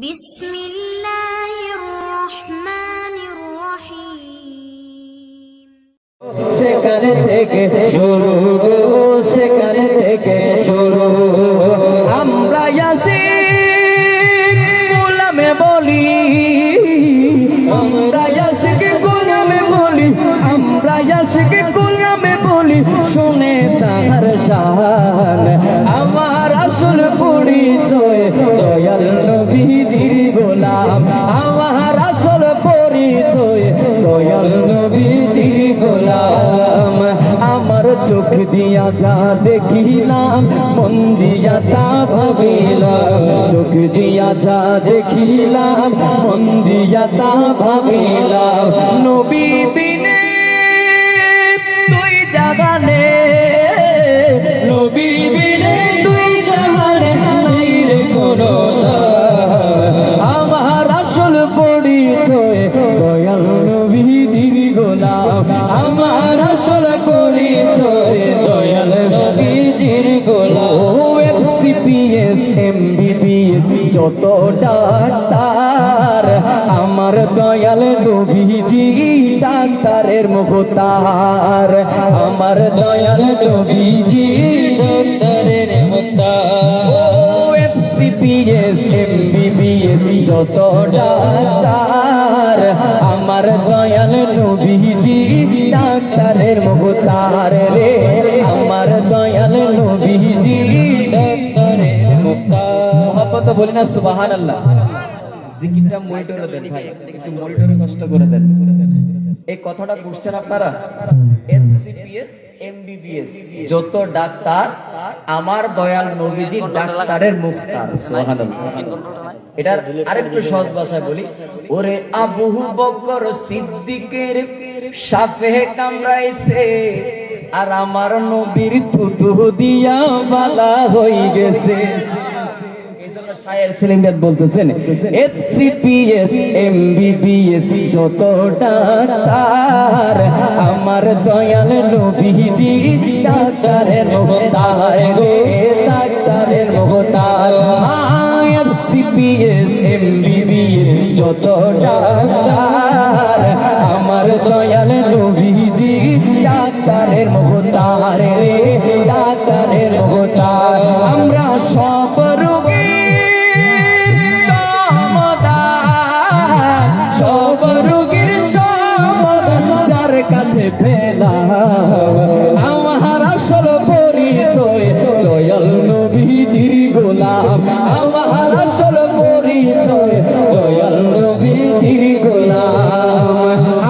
বিসমিল্লাহির রহমানির রহিম। সেখানে থেকে শুরু, সেখানে থেকে শুরু, আমরা আসি গোলামে বলি, আমরা আসি গোলামে বলি, আমরা আসি গোলামে বলি, শুনে তাহার শান আমার আসল পরিচয় দয়াল নবীজির গোলাম, আমার আসল পরিচয় দয়াল নবীজির গোলাম। আমার চোখ দিয়া যা দেখিলাম, মন দিয়া তা ভাবিলাম, চোখ দিয়া যা দেখিলাম, মন দিয়া তা ভাবিলাম। নবী বিনে তুই জাগানে, নবী বিনে তুই জাগানে নাই রে কোনো আমার আসল পরিচয় দয়াল নবীজির গোলাম, আমার আসল পরিচয় দয়াল নবীজির গোলাম। এফসিপিএস এমবিবিএস যত ডাক্তার আমার দয়াল নবীজি ডাক্তারের মুখতার, আমার দয়াল নবীজি ডাক্তারের মুখতার। এফসিপিএস এমবিবিএস যত ডাক্তার আমার দয়াল নবীজি ডাক্তারের মুখতার রে, আমার দয়াল নবীজি ডাক্তারের মুখতার। মোহাম্মত বলি না সুবহানাল্লাহ। জিকিরটা মনিটরে দেন ভাই, একটু মনিটরে কষ্ট করে দেন। এই কথাটা বুঝছেন আপনারা? এফসিপিএস এমবিবিএস যত ডাক্তার আমার দয়াল নবীজি ডাক্তারের মুখতার। সুবহানাল্লাহ। এটার আরেকটু সহজ ভাষায় বলি, ওরে আবু বকর সিদ্দিকের সাপে কামড়াইছে আর আমার নবীর থুতু দিয়া বালা হয়ে গেছে। বলতেছেন এফসিপিএস এমবিবিএস যত ডাক্তার আমার দয়াল নবীজি ডাক্তারের মুখতার রে, ডাক্তারের মুখতার। এফসিপিএস এমবিবিএস যত ডাক্তার আমার দয়াল নবীজি ডাক্তারের মুখতার রে, ডাক্তারের মুখতার। আমরা সব রোগী কাছে পেলাম আমার আসল পরিচয় দয়াল নবীজির গোলাম, আমার আসল পরিচয় দয়াল নবীজির গোলাম।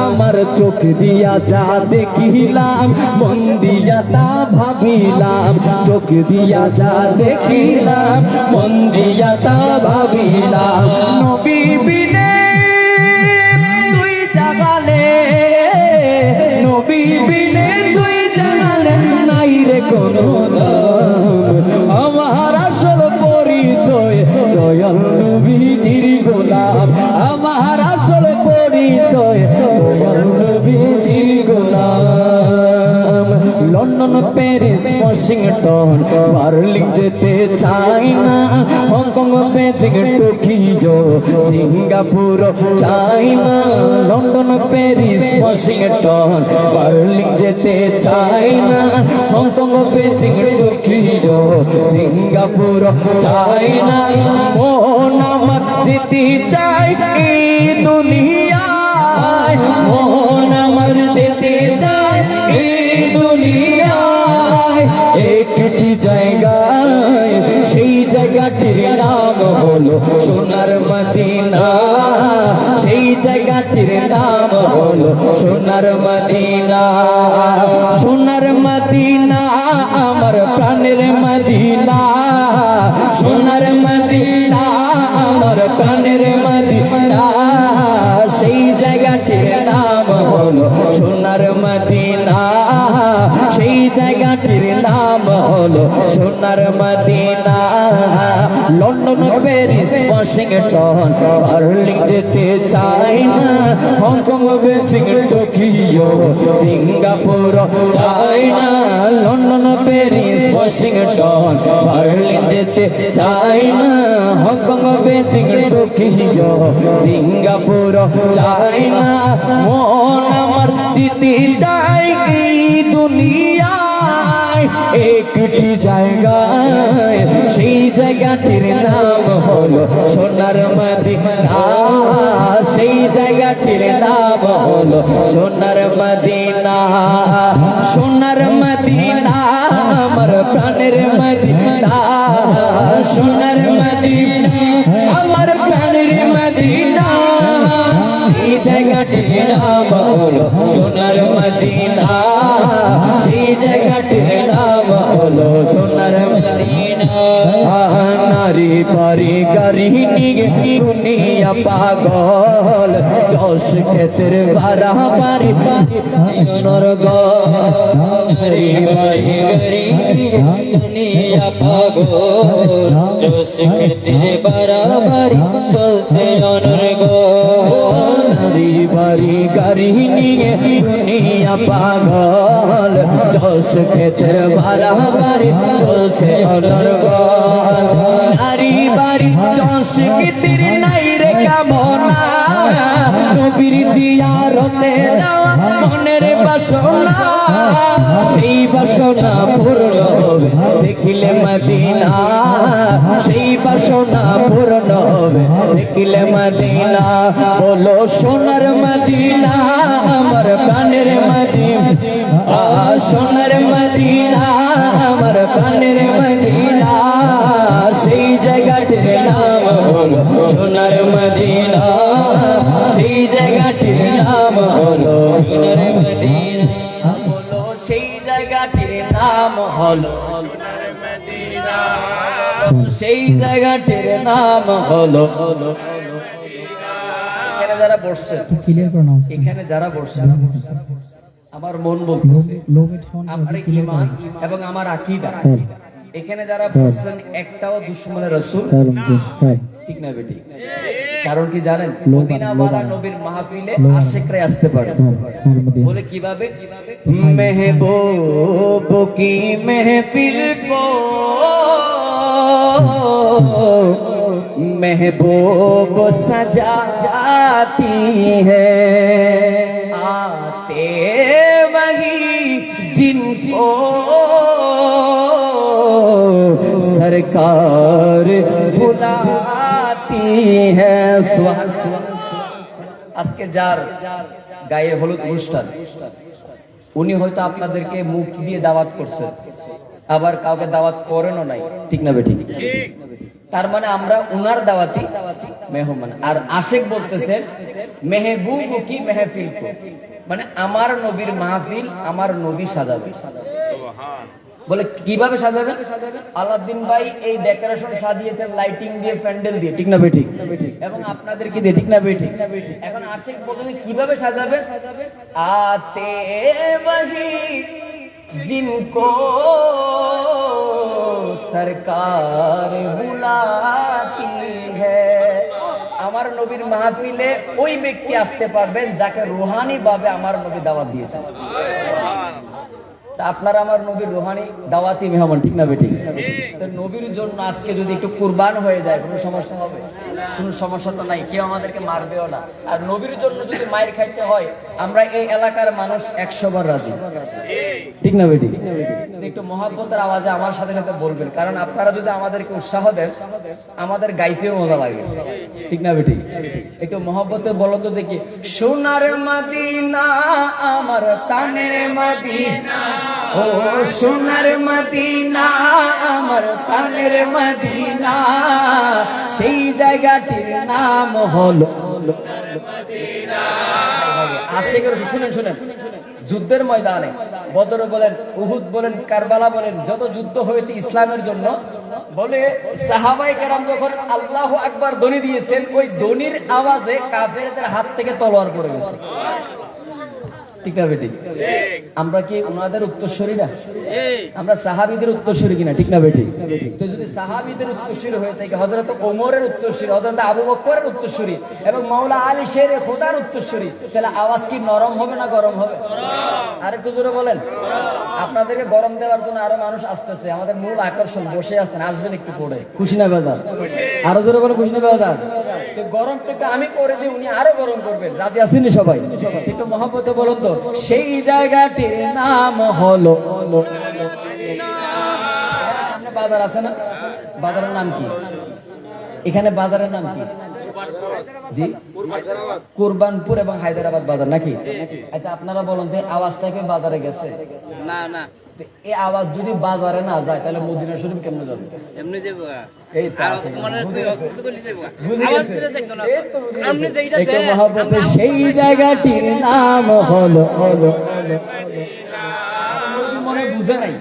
আমার চোখ দিয়া যা দেখিলাম, মন দিয়া তা ভাবিলাম, চোখ দিয়া যা দেখিলাম, মন দিয়া তা ভাবিলাম। নবী বিনে তুই জাগালে, নবী বিনে তুই জানালে নাই রে কোনো দাম, আমার আসল পরিচয় দয়াল নবীজির গোলাম, আমার আসল পরিচয় দয়াল নবীজির গোলাম। লন্ডন, প্যারিস, ওয়াশিংটন, বার্লিন যেতে চাই না, হংকং, বেজিং, টোকিও, সিঙ্গাপুর চাই না। লন্ডন, প্যারিস, ওয়াশিংটন, বার্লিন যেতে চাই না, হংকং, বেজিং, টোকিও, সিঙ্গাপুর চাই না। মন আমার যেতে চাই এই দুনিয়ায়, মন আমার যেতে চাই এই দুনিয়ায় একটি জায়গায়, সেই জায়গাটির নাম হলো সোনার মদিনা, সেই জায়গাটির নাম হলো সোনার মদিনা। সোনার মদিনা আমার প্রাণের মদিনা, সোনার মদিনা আমার প্রাণের মদিনা, সেই জায়গাটির নাম হলো সোনার মদিনা, সেই জায়গাটির নাম হলো সোনার Medina. London Paris Washington Berlin যেতে চাই না, হংকং বেজিং টোকিও সিঙ্গাপুর চাই না, লন্ডন প্যারিস ওয়াশিংটন বার্লিন যেতে চাই না, হংকং বেজিং টোকিও সিঙ্গাপুর চাই না, মন আমার জিতে চাই এই দুনিয়ায় একটি জায়গায়, সেই জায়গাটির নাম হলো সোনার মদিনা, সেই জায়গাটির নাম হলো সোনার মদিনা, সোনার মদিনা আমার প্রাণের মদিনা, সোনার মদিনা আমার প্রাণের মদিনা, সেই জায়গাটির নাম হলো সোনার মদিনা, সেই জায়গাটির নাম হলো সোনার মদিনা। নারী পারি গাড়ি নিয়ে দুনিয়া পাগল, যশ ক্ষেত্রে বাড়াবাড়ি নরগ, নারী পারি গাড়ি নিয়ে দুনিয়া পাগল, যশ ক্ষেত্রে বাড়াবাড়ি চলছে অনর্গ, নারী বাড়ি গাড়ি নিয়ে দুনিয়া পাগল, যশ ক্ষেত্রে বাড়াবাড়ি চলছে অনর্গ, নারী বাড়ি যশ ক্ষেত্রে নাই রে কামনা, নবীর জিয়ারতে যাওয়া মনের বাসনা, সেই বাসনা পূর্ণ হবে দেখিলে মদিনা, সেই বাসনা পূর্ণ হবে দেখিলে মদিনা, বলো সোনার মদিনা আমার প্রাণের মদিনা, সোনার মদিনা আমার প্রাণের মদিনা, সেই জায়গাটির নাম হলো সোনার মদিনা, সেই জায়গাটির নাম হলো সোনার মদিনা, বলো সেই জায়গাটির নাম হলো সোনার মদিনা, সেই জায়গাটির নাম হলো। এখানে যারা বসছেন, এখানে যারা বসছেন, আমার মন বলতেছে আমার ঈমান এবং আমার আকীদা, এখানে যারা বসছেন একটাও দুশমনে রাসূল ঠিক না বেটি? কারণ কি জানেন, মদিনা ওয়ালা নবীর মাহফিলে আশিকরা আসতে পারে, বলে কিভাবে, মেহবুব কি মেহফিল কো महबूब सजाती है, आते वही जिनको सरकार बुलाती है। আজকে যার গায়ে হলুদ অনুষ্ঠান, উনি হয়তো আপনাদেরকে মুখ দিয়ে দাওয়াত করছেন, আবার কাউকে দাওয়াত করেনও নাই, ঠিক না বেঠিক? তার মানে আমরা উনার দাওয়াতি মেহমান। আর আশিক বলতেছেন মেহবুব কি মেহফিল কো, মানে আমার নবীর মাহফিল আমার নবী সাজাবে। বলে কিভাবে সাজাবেন? আলাউদ্দিন ভাই এই ডেকোরেশন সাজিয়েছেন লাইটিং দিয়ে, প্যান্ডেল দিয়ে, ঠিক না বেঠিক? এবং আপনাদেরকে দিয়ে, ঠিক না বেঠিক? এখন আশিক বলতেছেন কিভাবে সাজাবেন, আতে वही जिनको सरकार बुलाती है, আমার নবীর মাহফিলে ওই ব্যক্তি আসতে পারবেন যাকে রুহানি ভাবে আমার নবী দাওয়াত দিয়েছে। তা আপনারা আমার নবীর রুহানি দাওয়াতি মেহমান, ঠিক না বেটি? তো নবীর জন্য আজকে যদি একটু কুরবান হয়ে যায় কোনো সমস্যা হবে? কোনো সমস্যা তো নাই, কেউ আমাদেরকে মারবেও না। আর নবীর জন্য যদি মায়ের খাইতে হয়, আমরা এই এলাকার মানুষ 100 বার রাজি, ঠিক না বেটি? একটু মহব্বতের আওয়াজে আমার সাথে সাথে বলবেন, কারণ আপনারা যদি আমাদেরকে উৎসাহ দেন আমাদের গাইতেও মজা লাগে, ঠিক না বেটি? একটু মহব্বতে বলো তো দেখি, সোনার মদিনা আমার প্রাণের মদিনা, ও সোনার মদিনা আমার প্রাণের মদিনা, সেই জায়গাটির নাম হলো মদিনা। আশিকের শুনেন শুনেন, যুদ্ধের ময়দানে বদর বলেন, উহুদ বলেন, কারবালা বলেন, যত যুদ্ধ হয়েছে ইসলামের জন্য, বলে সাহাবায়ে কেরাম যখন আল্লাহু আকবার ধ্বনি দিয়েছেন, ওই ধ্বনির আওয়াজে কাফেরদের হাত থেকে তলোয়ার পড়ে গেছে। ঠিক না বেটি? আমরা কি ওনাদের উত্তরসূরি না? আমরা সাহাবীদের উত্তরসূরি কিনা? ঠিক না বেটি? তো যদি সাহাবীদের উত্তরসূরি হয়ে থাকে, হযরত ওমরের উত্তরসূরি, হযরত আবু বকরের উত্তরসূরি এবং মাওলা আলী শেরে খোদার উত্তরসূরি, তাহলে আওয়াজ কি নরম হবে না গরম হবে? আরেকটু জোরে বলেন। আপনাদেরকে গরম দেওয়ার জন্য আরো মানুষ আসতেছে, আমাদের মূল আকর্ষণ বসে আছেন, আসবেন একটু পরে। খুশি না বাজার? আরো জোরে বলেন খুশি না বাজার? তো গরমটা আমি করে দিই, উনি আরো গরম করবেন। রাজি আছেন সবাই? একটু মহব্বতে বলুন তো, সেই জায়গাটির নাম হলো, সামনে বাজার আছে না, বাজারের নাম কি? এখানে বাজারের নাম কি? জি, কুরবানপুর এবং হায়দ্রাবাদ বাজার নাকি? আচ্ছা আপনারা বলুন তো, আওয়াজটা কি বাজারে গেছে? না না, এই আওয়াজ যদি বাজারে না যায়, তাহলে মদিনা শরীফ কেমনে যাবে? এমনি যাবো। এই তো আর আছে। তোমার তুই অসুস্থ করলি যাবো। বুঝে আওয়াজ গেছে। দিলে দেখতো না। এই তো বুঝে গেছে। আপনি যেইটা একটু দেন, মহব্বতে সেই জায়গাটির নাম হলো, মনে বুঝে নাই।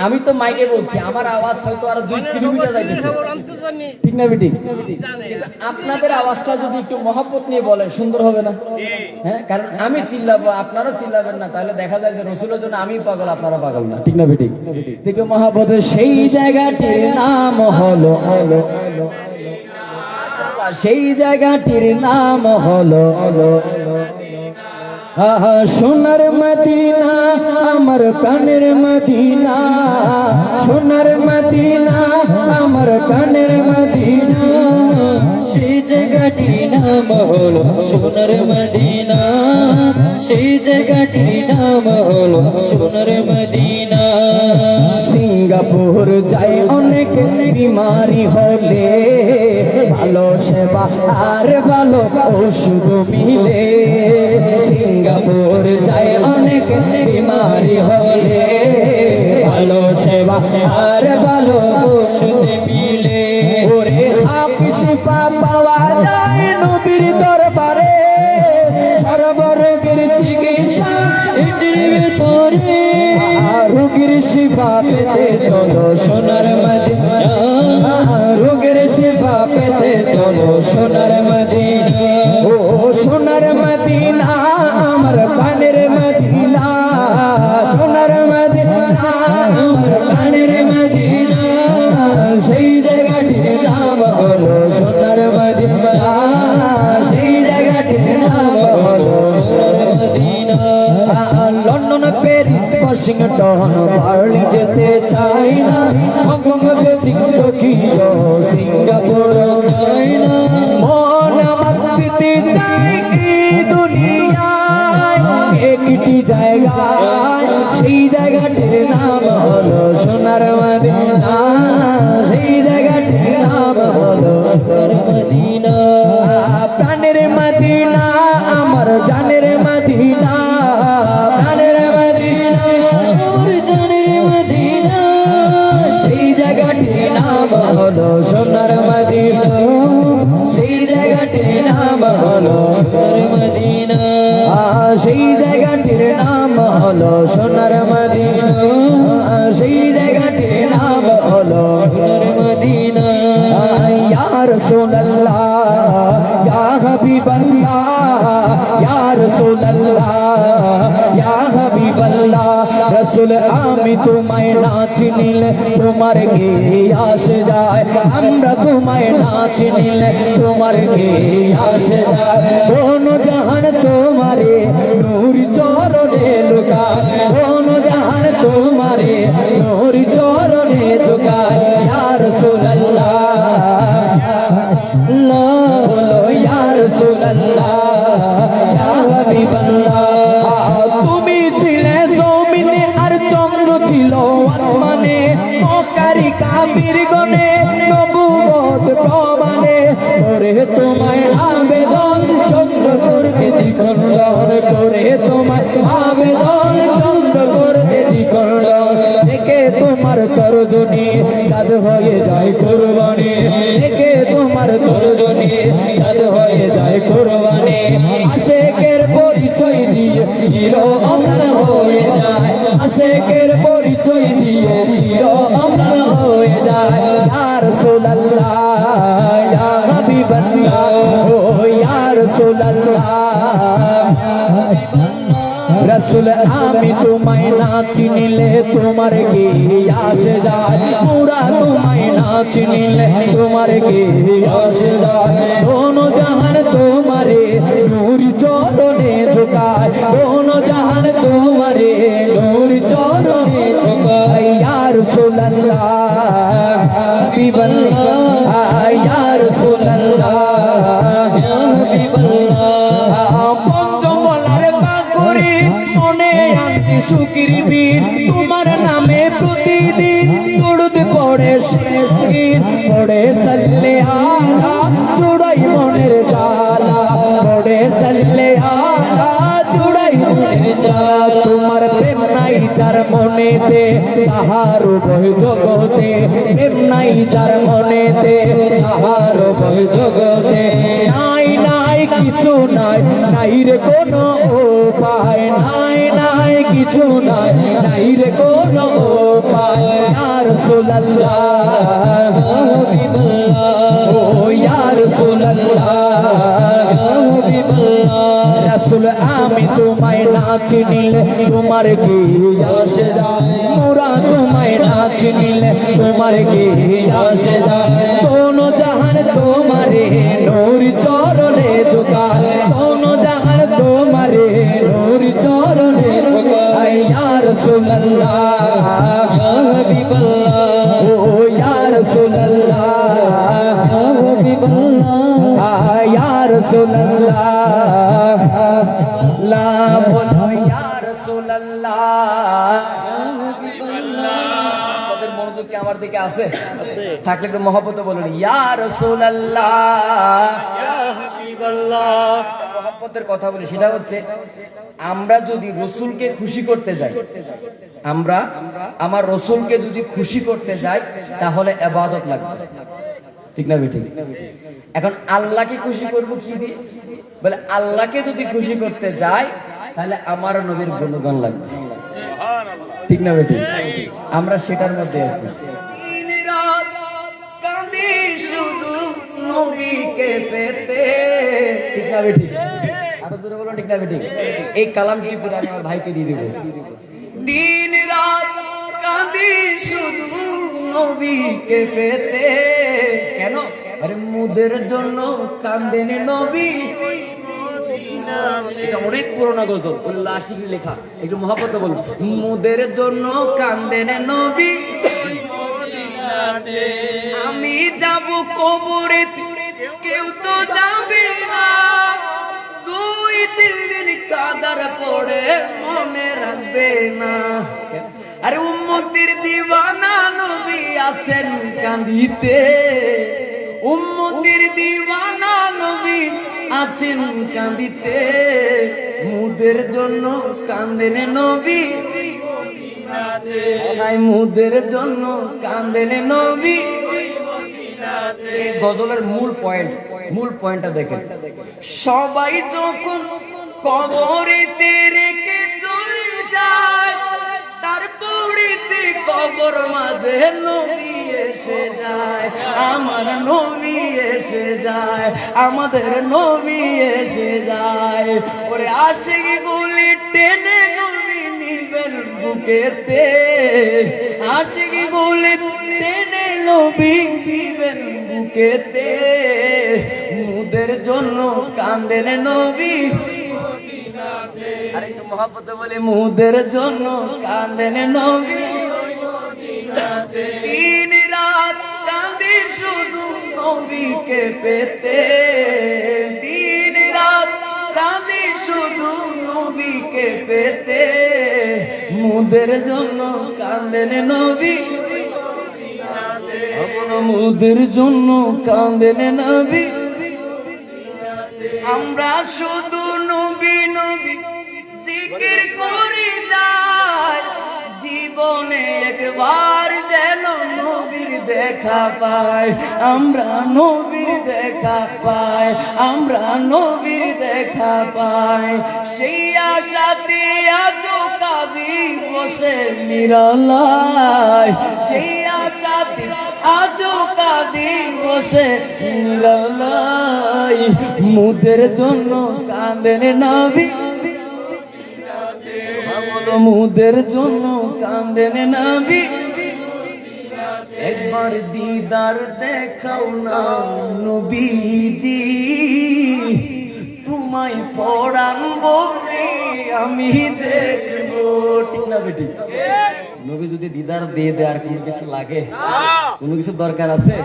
আমি তো মাইকে বলছি, আমার আওয়াজ হয়তো আর 2 কিলোমিটার যাইতেছে, ঠিক না বেটি? আপনাদের আওয়াজটা যদি একটু মহব্বত নিয়ে বলেন, সুন্দর হবে না? হ্যাঁ, কারণ আমি চিল্লাবো, আপনারা চিল্লাবেন না, তাহলে দেখা যায় যে রসুলের জন্য আমি পাগল, আপনারা পাগল না, ঠিক না বেটি? দেখো মহব্বতের সেই জায়গাটির নাম হলো, সেই জায়গাটির নাম হলো সোনার মদিনা, আমার প্রাণের মদিনা, সোনার মদিনা, আমার প্রাণের মদিনা, সেই জায়গাটির নাম হলো সোনার মদিনা, সেই জায়গাটির নাম হলো সোনার মদিনা। সিঙ্গাপুর যায় অনেক বিমারি হলে, ভালো সেবা আর ভালো ওষুধ মিলে। সিঙ্গাপুর যায় অনেক বিমারি হলে, ভালো সেবা আর ভালো ওষুধ মিলে। ওরে হাফি শিফা পাওয়া যায় নবীর দরবারে, সর্বরোগের চিকিৎসা এটির ভেতরে, রোগীর শিফা পেতে চলো সোনার মদিনা, রোগের শিফা পেতে চলো সোনার মদিনা। ও সোনার মদিনা, আমার প্রাণের মদিনা, সোনার মদিনা, আমার প্রাণের মদিনা, সেই জায়গাটির নাম হলো সোনার মদিনা, সেই জায়গাটির নাম হলো সোনার Medina. London, Paris, Washington, Berlin যেতে চাই না, হংকং, বেজিং, টোকিও, সিঙ্গাপুর চাই না। মন আমার যেতে চাই এই দুনিয়ায় একটি জায়গায়, সেই জায়গাটির নাম হলো সোনার মদিনা, সেই জায়গাটির নাম হলো সোনার মদিনা। প্রাণের মদিনা, আমার জানের মদিনা, প্রাণের মদিনা, আমার জানের মদিনা, সেই জায়গাটির নাম হলো সোনার মদিনা, সেই জায়গাটির নাম হলো সোনার মদিনা, সেই জায়গাটির নাম হলো সোনার মদিনা, সেই জায়গাটির নাম হলো সোনার মদিনা। ইয়া রাসূলুল্লাহ, ইয়া হাবিবাল্লাহ, ইয়া রাসূলুল্লাহ, ইয়া হাবিবাল্লাহ। রাসূল আমি তোমায় না চিনিলে তোমার কে আসে যায়, আমরা তোমায় না চিনিলে তোমার কে আসে যায়। কোন জাহান তোমারে নূর চরণে লুকায়, কোন জাহান তোমারে নূর চরণে লুকায়। ইয়া রাসূলুল্লাহ, বলো ইয়া রাসূলুল্লাহ, ইয়া হাবিবাল্লাহ। তুমি ছিলে জমিনে আর চন্দ্র ছিল আসমানে, মক্কারি কাফির গনে নবুয়ত প্রমাণে করে তোমায় আবেদন, চন্দ্র করতে দ্বিখণ্ডন করে তোমায় আবেদন, চন্দ্র করতে দ্বিখণ্ডন। দেখে তোমার তর্জনী চাঁদ হয়ে যায় কুরবানি, দেখে তোমার তর্জনী চাঁদ হয়ে যায় কুরবানি। আশেকের পরিচয় দিয়ে চির অমর হয়ে যায়, আশেকের পরিচয় দিয়ে চির অমর হয়ে যায়। ইয়া রাসূলুল্লাহ, ইয়া হাবিবাল্লাহ, ও ইয়া রাসূলুল্লাহ, রাসূল আমি তোমায় না চিনিলে তোমার কি আসে যায় পুরা তোমায় না চিনিলে তোমার কি আসে যায় দোনো জাহান তোমারে নূর চরণে ঝুকায় দোনো জাহান তোমারে নূর চরণে ঝুকায় ইয়া রাসূলুল্লাহ হাবিবাল্লাহ ইয়া রাসূলুল্লাহ ইয়া হাবিবাল্লাহ পঞ্চমলার পাগড়ি মনে আনতে শুকর বীর তোমার নামে প্রতিদিন দরুদ পড়ে শেষ গীত পড়ে সাল্লে আলা জুড়াই মনের জালা পড়ে সাল্লে আলা জুড়াই মনের জালা তোমার প্রেম নাই যার মনেতে তাহার বই জগতে প্রেম নাই যার মনেতে তাহার বই জগতে নাই নাই কিছু নাই নাই রে কোনো উপায় নাই নাই কিছু নাই নাই রে কোনো উপায় ইয়া রাসূলুল্লাহ হাবিবাল্লাহ ও ইয়া রাসূলুল্লাহ হাবিবাল্লাহ রাসূল আমি তোমায় না চিনিলে তোমার কি আসে যায় মোরা তোমায় না চিনিলে তোমার কি আসে যায় দোনো জাহান তোমারে নূর চরণে ঝুকায় দোনো জাহান তোমারে নূর চরণে ঝুকায় ইয়া রাসূলুল্লাহ ইয়া হাবিবাল্লাহ ও ইয়া রাসূলুল্লাহ ইয়া হাবিবাল্লাহ ইয়া রাসূলুল্লাহ লা বলো ইয়া রাসূলুল্লাহ ইয়া হাবিবাল্লাহ আপনাদের মনোযোগ কি আমার দিকে আছে থাকলে একটু মহব্বতে বলুন ইয়া রাসূলুল্লাহ ইয়া হাবিবাল্লাহ মহব্বতের কথা বলি সেটা হচ্ছে আমরা যদি রাসূলকে খুশি করতে যাই আমরা আমার রাসূলকে যদি খুশি করতে যাই তাহলে ইবাদত লাগবে ঠিক না বেঠিক এখন আল্লাহকে খুশি করব কি দিয়ে বলে আল্লাহকে যদি খুশি করতে যাই তাহলে আমার নবীর গুণগান লাগবে ঠিক না বেঠিক আমরা সেটার মধ্যে আছি দিন রাত কাঁদি শুধু নবীকে পেতে ঠিক না বেঠিক আরো জোরে বলুন ঠিক না বেঠিক এই কালামটি পুরো আমি আমার ভাইকে দিয়ে দেব দিন রাত কাঁদি শুধু নবীকে পেতে কেন আরে মুদের জন্য কান্দেন নবী এটা অনেক পুরোনো গজল উল্লাহ আশিকি লেখা একটু মহব্বতে বলুন মুদের জন্য কান্দেন নবী আমি যাব কবরে কেউ তো যাবে না 2-3 দিন কাদার পড়ে মনে রাখবে না আরে উম্মতের দিওয়ানা নবী আছেন কাঁদিতে উম্মতের দিওয়ানা নবী আছেন কাঁদিতে মুদের জন্য কাঁদেন নবী মুদের জন্য কাঁদেন নবী গজলের মূল পয়েন্টটা দেখেন সবাই যখন কবরেতে রেখে চলে যায় তারপরেতে কবর মাঝে নবী এসে যায় আমার নবী এসে যায় আমাদের নবী এসে যায় ওরে আশিকি গুলি টেনে নবী নিবেন বুকেতে আশিকি গুলি টেনে নবী নিবেন বুকেতে মুদের জন্য কাঁদেন নবী আরে একটু মহব্বতে বলে মুদের জন্য কাঁদেন নবী দিন রাত কাঁদি শুধু নবীকে পেতে দিন রাত কাঁদি শুধু নবীকে পেতে মুদের জন্য কাঁদেন নবী মুদের জন্য কাঁদেন নবী আমরা শুধু নবী নবী জিকির করি যাই জীবনে একবার যেন নবীর দেখা পাই আমরা নবীর দেখা পাই আমরা নবীর দেখা পাই সেই আশাতে আজও কাঁদি বসে নিরালায় সেই আশাতে আজও কাঁদি বসে নিরালায় মুদের জন্য কাঁদেন নবী মুদের জন্য কান্দেন নবী একবার দিদার দেখাও না নবীজি তোমায় পড়ানবো রে আমি দেখবো ঠিক না বেটি নবী যদি দিদার দিয়ে দেয় আর কোনো কিছু লাগে কোনো কিছু দরকার আছে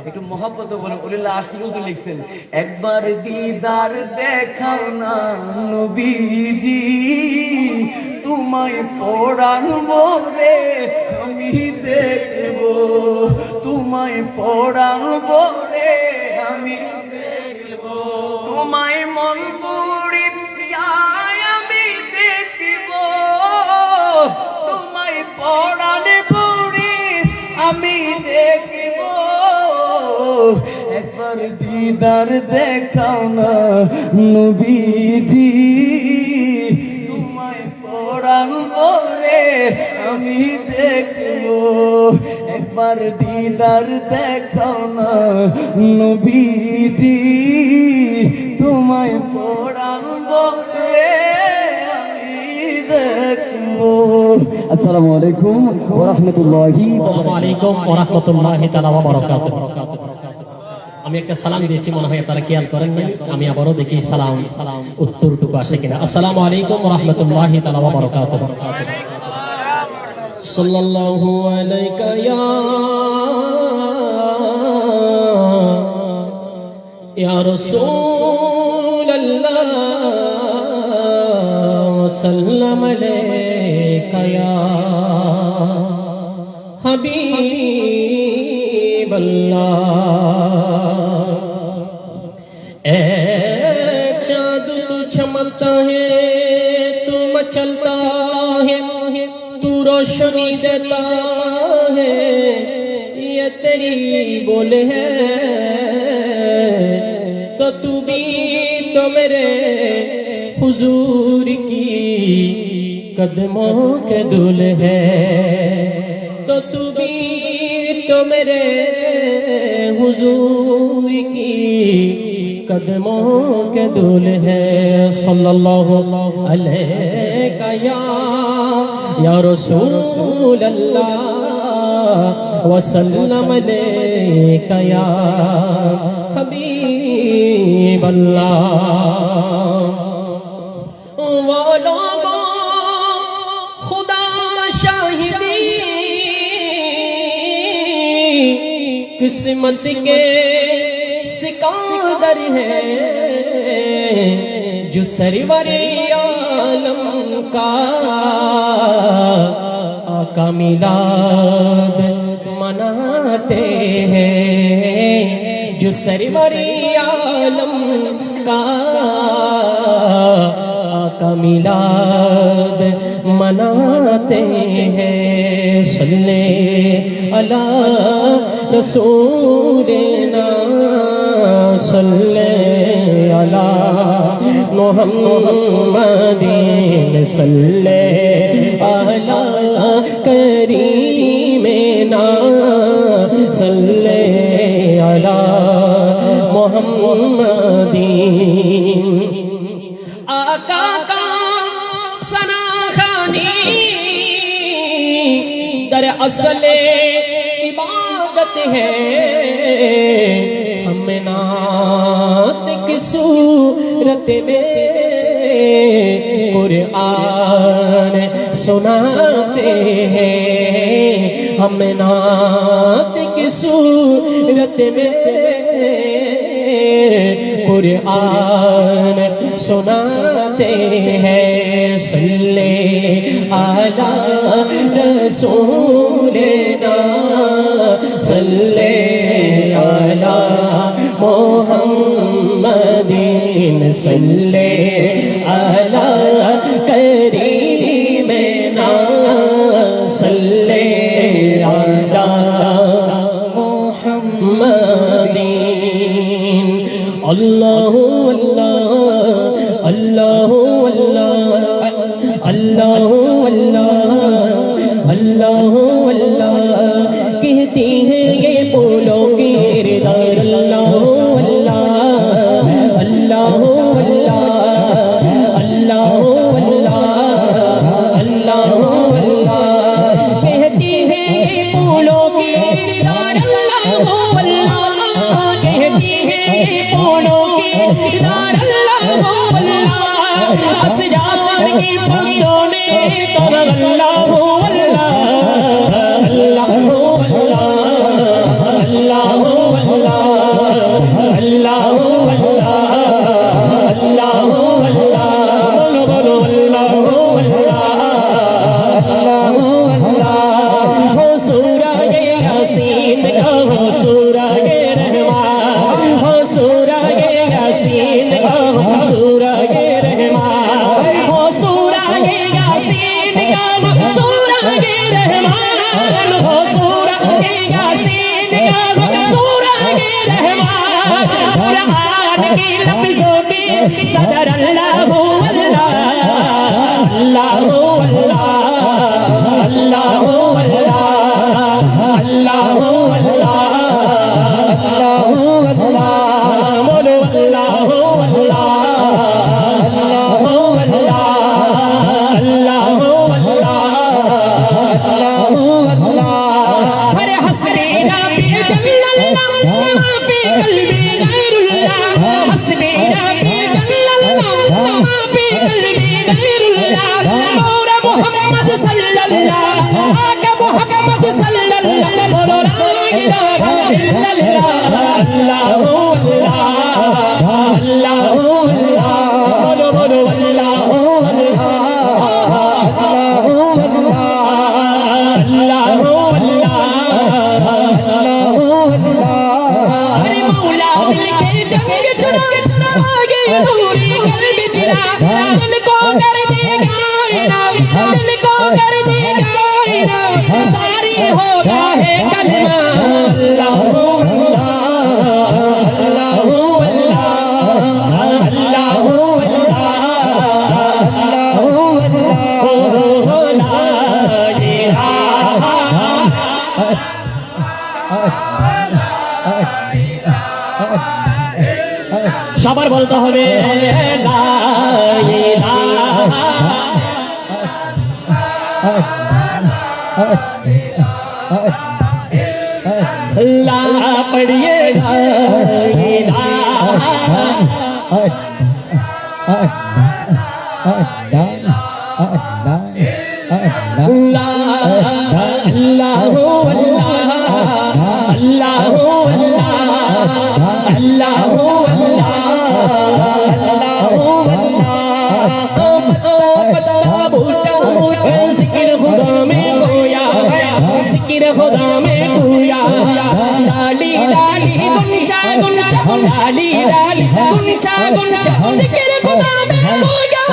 একটু মহব্বত বলে উলিল্লাহ আশিকুল তো লিখছেন একবার দিদার দেখাও না নবীজি তোমায় পড়ানবো রে আমি দেখবো তোমায় পড়ানবো রে আমি দেখবো তোমায় মন পুরি আমি দেখবো তোমায় পড়ানবো রে আমি দেখবো একবার দিদার দেখাও না নবীজি তোমায় পড়ানবো রে আমি দেখবো একবার দিদার দেখাও না নবীজি তোমায় পড়ানবো রে আমি দেখবো আসসালামু আলাইকুম ওয়া রাহমাতুল্লাহি আসসালামু আলাইকুম ওয়া রাহমাতুল্লাহি তাআলা ওয়া বারাকাতুহু। আমি একটা সালাম দিয়েছি মনে হয় আপনারা খেয়াল করেন নাই আমি আবারও দেখি সালাম উত্তরটুকু আসে কিনা। আসসালামু আলাইকুম ওয়া রাহমাতুল্লাহি তাআলা ওয়া বারাকাতুহু। সাল্লাল্লাহু আলাইকা ইয়া রাসূলুল্লাহ ওয়া সাল্লাম আলাইকা ইয়া হাবিবাল্লাহ। चाँद तू चमकता है तू मचलता है तू रोशनी देता है ये तेरी बोल है तो तू भी तो मेरे हुजूर की कदमों के दुल है तो तू भी तो मेरे हुजूर की कदमों के दुल है। सल्लल्लाहु अलैका या रसूल अल्लाह व सल्लम अलैका या हबीब अल्लाह। वो लोगों खुदा शाहिदी किस्मत के सिकंदर है जो सरवरे आलम का आका मिलाद मनाते हैं जो सरवरे आलम का आका मिलाद मनाते हैं। सल्ले अला रसूलना सल्ले अला मुहम्मदिन सल्ले अला करीमेना सल्ले अला मुहम्मदिन। आका का सनाखानी दर असले इबादत है हम नात की सूरत में कुरान सुनाते हैं हम नात की सूरत में कुरान सुनाते हैं। सल्ले अला रसूलना सल्ले अला मुहम्मदिन सल्ले अला करीमेना सल्ले अला मुहम्मदिन। अल्लाहु अल्लाह अल्लाहु अल्लाह अल्लाहु अल्लाह अल्लाहु अल्लाह कहती है ये बोलो की रिदार। अल्लाहु अल्लाह अल्लाहु अल्लाह अल्लाहु अल्लाह अल्लाहु दीदार अल्लाह हो अल्लाह असजाद की पगड़ों ने कर अल्लाह हो अल्लाह अल्लाह हो अल्लाह अल्लाह हो अल्लाह अल्लाह हो अल्लाह अल्लाह हो अल्लाह बोलो बोलो अल्लाह हो अल्लाह अल्लाह हो अल्लाह हो सूरह यासीन का हो सूरह रहमान हो सूरह यासीन का हो सूरह रहमान हो सूरह यासीन का हो सूरह रहमान हो सूरह यासीन का हो सूरह रहमान कुरान की लफ्ज़ों की सदर अल्लाह हो अल्लाह अल्लाह हो अल्लाह अल्लाह हो अल्लाह अल्लाह हो अल्लाह अल्लाह हो अल्लाह बोलो अल्लाह हो अल्लाह अल्लाह हो अल्लाह अल्लाह हो अल्लाह अल्लाह हो अल्लाह अरे हसबी रब्बी जल्लल्लाह मा फी कल्बी गैरुल्लाह हसबी रब्बी जल्लल्लाह मा फी कल्बी गैरुल्लाह मौला मुहम्मद सल्लल्लाहु आका मुहम्मद सल्लल्लाहु बोलो ला इलाहा इल्लल्लाह अल्लाह हो अल्लाह अल्लाह हो अल्लाह बोलो बोलो अल्लाह हो अल्लाह अल्लाह हो अल्लाह अल्लाह हो अल्लाह अल्लाह हो अल्लाह अरे मौला मिलके जंग छुड़ा आगे दूरी कर बिचला दिल को कर देगा दिल को कर देगा सारी होगा है कलमा अल्लाह हो अल्लाह अल्लाह हो अल्लाह अल्लाह हो अल्लाह अल्लाह हो अल्लाह ला इलाहा সবার বলতে হবে লা ইলাহা ला पढ़िए ला इलाहा ला अल्लाह हो अल्लाह अल्लाह हो अल्लाह अल्लाह हो अल्लाह अल्लाह हो अल्लाह पता बूटा बूटा जिक्र खुदा में गोया जिक्र खुदा में गोया लाली लाली गुंजा गुंजा लाली लाली गुंजा गुंजा जिक्र खुदा में गोया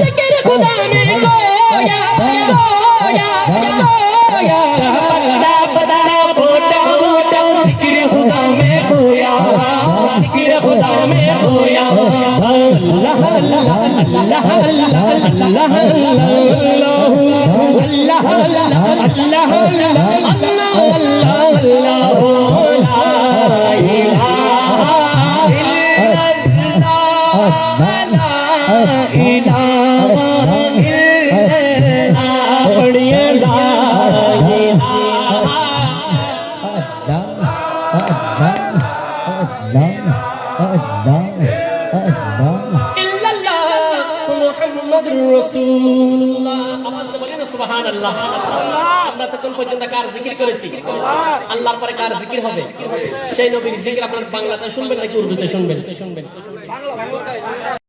जिक्र खुदा में गोया गोया गोया पता पता बूटा बूटा जिक्र खुदा में गोया जिक्र खुदा में गोया अल्लाह अल्लाह अल्लाह अल्लाह अल्लाह अल्लाह अल्लाह अल्लाह अल्लाह ला इलाहा इल्लल्लाह ला इलाहा इल्लल्लाह पढ़िए ला इल्लल्लाह মুহাম্মাদুর রাসূলুল্লাহ আওয়াজ দিয়ে বলেন সুবহানাল্লাহ আমরা তখন পর্যন্ত কার জিকির করেছি আল্লাহর পরে কার জিকির হবে সেই নবীর জিকির আপনারা বাংলাতে শুনবেন নাকি উর্দুতে শুনবেন বাংলা